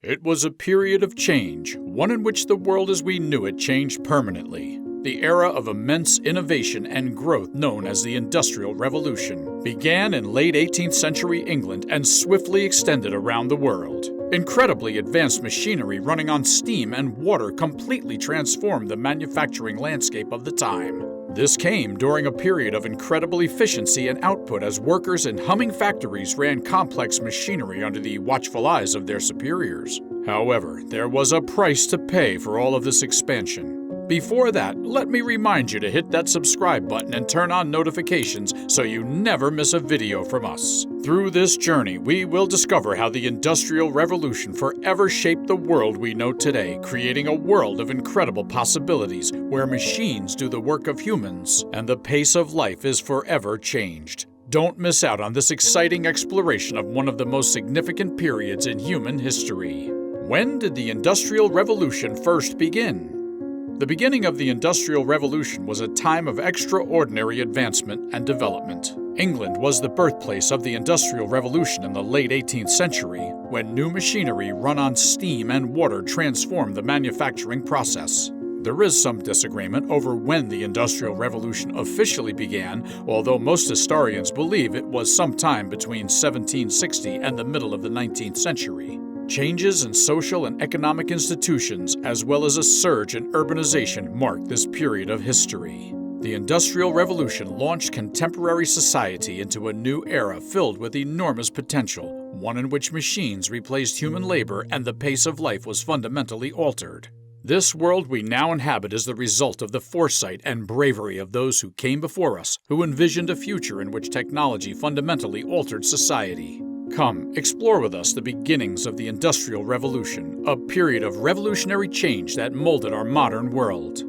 It was a period of change, one in which the world as we knew it changed permanently. The era of immense innovation and growth known as the Industrial Revolution began in late 18th century England and swiftly extended around the world. Incredibly advanced machinery running on steam and water completely transformed the manufacturing landscape of the time. This came during a period of incredible efficiency and output as workers in humming factories ran complex machinery under the watchful eyes of their superiors. However, there was a price to pay for all of this expansion. Before that, let me remind you to hit that subscribe button and turn on notifications so you never miss a video from us. Through this journey, we will discover how the Industrial Revolution forever shaped the world we know today, creating a world of incredible possibilities where machines do the work of humans and the pace of life is forever changed. Don't miss out on this exciting exploration of one of the most significant periods in human history. When did the Industrial Revolution first begin? The beginning of the Industrial Revolution was a time of extraordinary advancement and development. England was the birthplace of the Industrial Revolution in the late 18th century, when new machinery run on steam and water transformed the manufacturing process. There is some disagreement over when the Industrial Revolution officially began, although most historians believe it was sometime between 1760 and the middle of the 19th century. Changes in social and economic institutions, as well as a surge in urbanization, marked this period of history. The Industrial Revolution launched contemporary society into a new era filled with enormous potential, one in which machines replaced human labor and the pace of life was fundamentally altered. This world we now inhabit is the result of the foresight and bravery of those who came before us, who envisioned a future in which technology fundamentally altered society. Come, explore with us the beginnings of the Industrial Revolution, a period of revolutionary change that molded our modern world.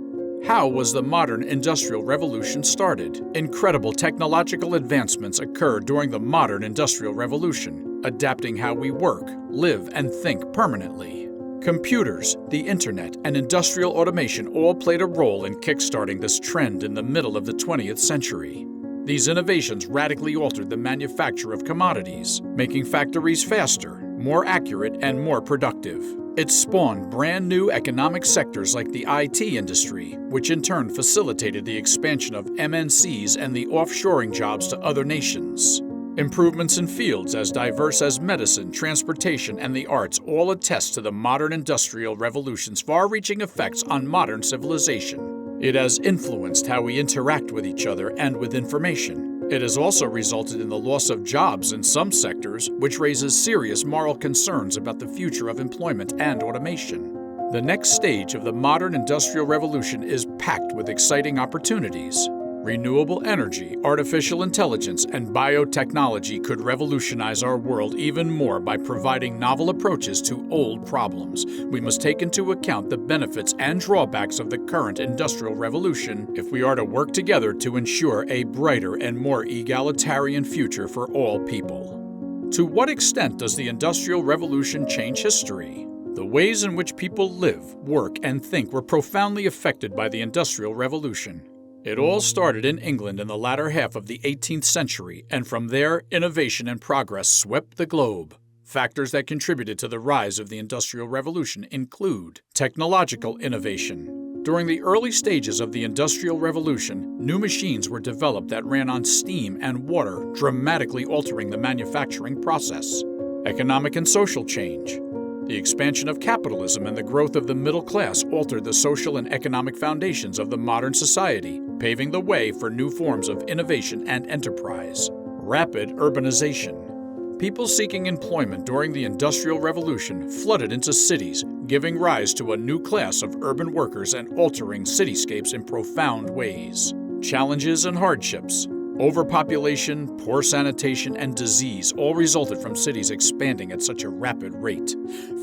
How was the modern Industrial Revolution started? Incredible technological advancements occurred during the modern Industrial Revolution, adapting how we work, live, and think permanently. Computers, the internet, and industrial automation all played a role in kickstarting this trend in the middle of the 20th century. These innovations radically altered the manufacture of commodities, making factories faster, more accurate, and more productive. It spawned brand new economic sectors like the IT industry, which in turn facilitated the expansion of MNCs and the offshoring jobs to other nations. Improvements in fields as diverse as medicine, transportation, and the arts all attest to the modern Industrial Revolution's far-reaching effects on modern civilization. It has influenced how we interact with each other and with information. It has also resulted in the loss of jobs in some sectors, which raises serious moral concerns about the future of employment and automation. The next stage of the modern Industrial Revolution is packed with exciting opportunities. Renewable energy, artificial intelligence, and biotechnology could revolutionize our world even more by providing novel approaches to old problems. We must take into account the benefits and drawbacks of the current Industrial Revolution if we are to work together to ensure a brighter and more egalitarian future for all people. To what extent does the Industrial Revolution change history? The ways in which people live, work, and think were profoundly affected by the Industrial Revolution. It all started in England in the latter half of the 18th century, and from there, innovation and progress swept the globe. Factors that contributed to the rise of the Industrial Revolution include technological innovation. During the early stages of the Industrial Revolution, new machines were developed that ran on steam and water, dramatically altering the manufacturing process. Economic and social change. The expansion of capitalism and the growth of the middle class altered the social and economic foundations of the modern society, paving the way for new forms of innovation and enterprise. Rapid urbanization. People seeking employment during the Industrial Revolution flooded into cities, giving rise to a new class of urban workers and altering cityscapes in profound ways. Challenges and hardships. Overpopulation, poor sanitation, and disease all resulted from cities expanding at such a rapid rate.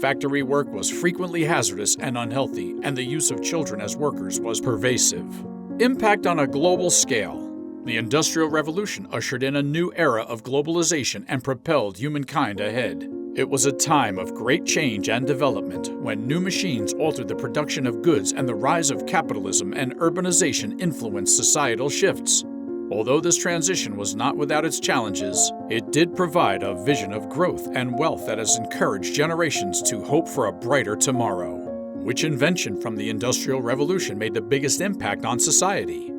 Factory work was frequently hazardous and unhealthy, and the use of children as workers was pervasive. Impact on a global scale. The Industrial Revolution ushered in a new era of globalization and propelled humankind ahead. It was a time of great change and development when new machines altered the production of goods and the rise of capitalism and urbanization influenced societal shifts. Although this transition was not without its challenges, it did provide a vision of growth and wealth that has encouraged generations to hope for a brighter tomorrow. Which invention from the Industrial Revolution made the biggest impact on society?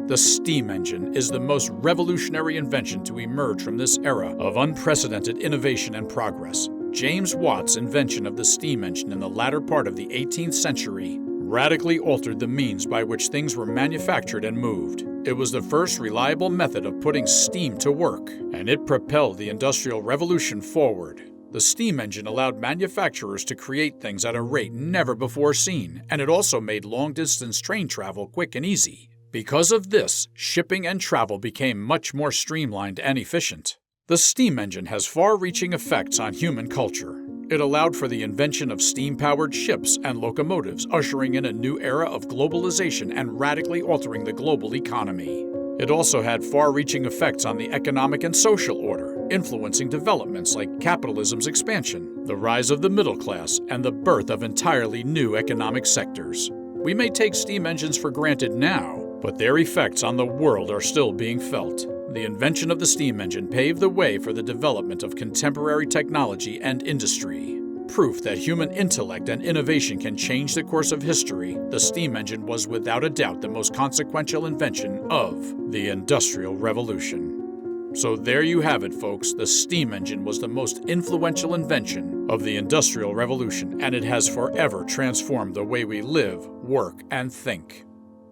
The steam engine is the most revolutionary invention to emerge from this era of unprecedented innovation and progress. James Watt's invention of the steam engine in the latter part of the 18th century radically altered the means by which things were manufactured and moved. It was the first reliable method of putting steam to work, and it propelled the Industrial Revolution forward. The steam engine allowed manufacturers to create things at a rate never before seen, and it also made long-distance train travel quick and easy. Because of this, shipping and travel became much more streamlined and efficient. The steam engine has far-reaching effects on human culture. It allowed for the invention of steam-powered ships and locomotives, ushering in a new era of globalization and radically altering the global economy. It also had far-reaching effects on the economic and social order, influencing developments like capitalism's expansion, the rise of the middle class, and the birth of entirely new economic sectors. We may take steam engines for granted now, but their effects on the world are still being felt. The invention of the steam engine paved the way for the development of contemporary technology and industry. Proof that human intellect and innovation can change the course of history, the steam engine was without a doubt the most consequential invention of the Industrial Revolution. So there you have it, folks. The steam engine was the most influential invention of the Industrial Revolution, and it has forever transformed the way we live, work, and think.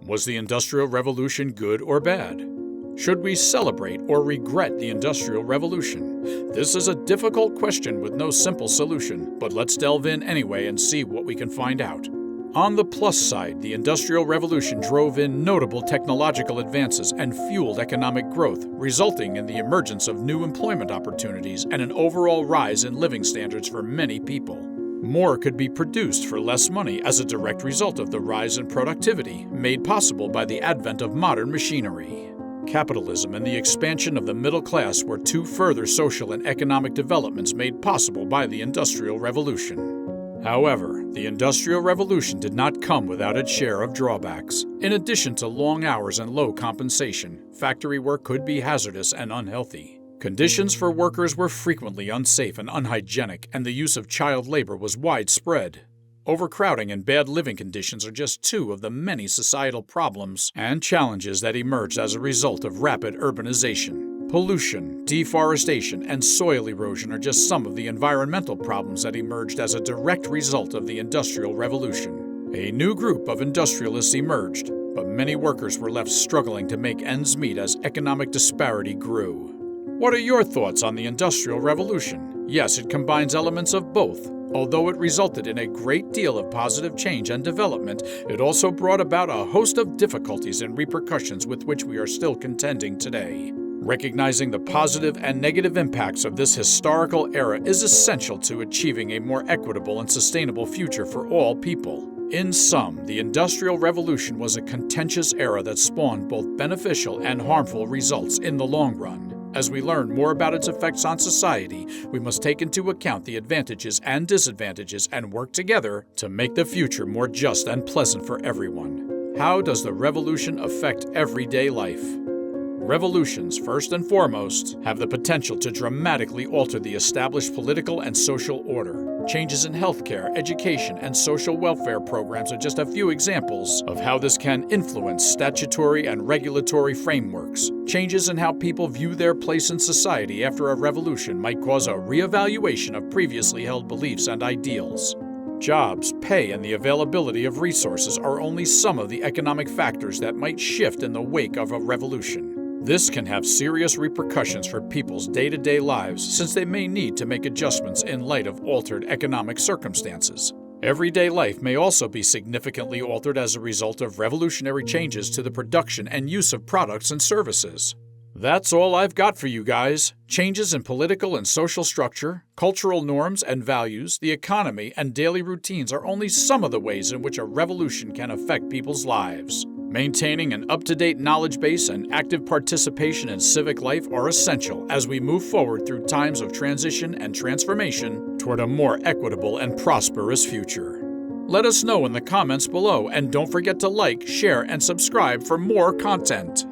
Was the Industrial Revolution good or bad? Should we celebrate or regret the Industrial Revolution? This is a difficult question with no simple solution, but let's delve in anyway and see what we can find out. On the plus side, the Industrial Revolution drove in notable technological advances and fueled economic growth, resulting in the emergence of new employment opportunities and an overall rise in living standards for many people. More could be produced for less money as a direct result of the rise in productivity, made possible by the advent of modern machinery. Capitalism and the expansion of the middle class were two further social and economic developments made possible by the Industrial Revolution. However, the Industrial Revolution did not come without its share of drawbacks. In addition to long hours and low compensation, factory work could be hazardous and unhealthy. Conditions for workers were frequently unsafe and unhygienic, and the use of child labor was widespread. Overcrowding and bad living conditions are just two of the many societal problems and challenges that emerged as a result of rapid urbanization. Pollution, deforestation, and soil erosion are just some of the environmental problems that emerged as a direct result of the Industrial Revolution. A new group of industrialists emerged, but many workers were left struggling to make ends meet as economic disparity grew. What are your thoughts on the Industrial Revolution? Yes, it combines elements of both. Although it resulted in a great deal of positive change and development, it also brought about a host of difficulties and repercussions with which we are still contending today. Recognizing the positive and negative impacts of this historical era is essential to achieving a more equitable and sustainable future for all people. In sum, the Industrial Revolution was a contentious era that spawned both beneficial and harmful results in the long run. As we learn more about its effects on society, we must take into account the advantages and disadvantages and work together to make the future more just and pleasant for everyone. How does the revolution affect everyday life? Revolutions, first and foremost, have the potential to dramatically alter the established political and social order. Changes in healthcare, education, and social welfare programs are just a few examples of how this can influence statutory and regulatory frameworks. Changes in how people view their place in society after a revolution might cause a reevaluation of previously held beliefs and ideals. Jobs, pay, and the availability of resources are only some of the economic factors that might shift in the wake of a revolution. This can have serious repercussions for people's day-to-day lives since they may need to make adjustments in light of altered economic circumstances. Everyday life may also be significantly altered as a result of revolutionary changes to the production and use of products and services. That's all I've got for you guys. Changes in political and social structure, cultural norms and values, the economy, and daily routines are only some of the ways in which a revolution can affect people's lives. Maintaining an up-to-date knowledge base and active participation in civic life are essential as we move forward through times of transition and transformation toward a more equitable and prosperous future. Let us know in the comments below, and don't forget to like, share, and subscribe for more content.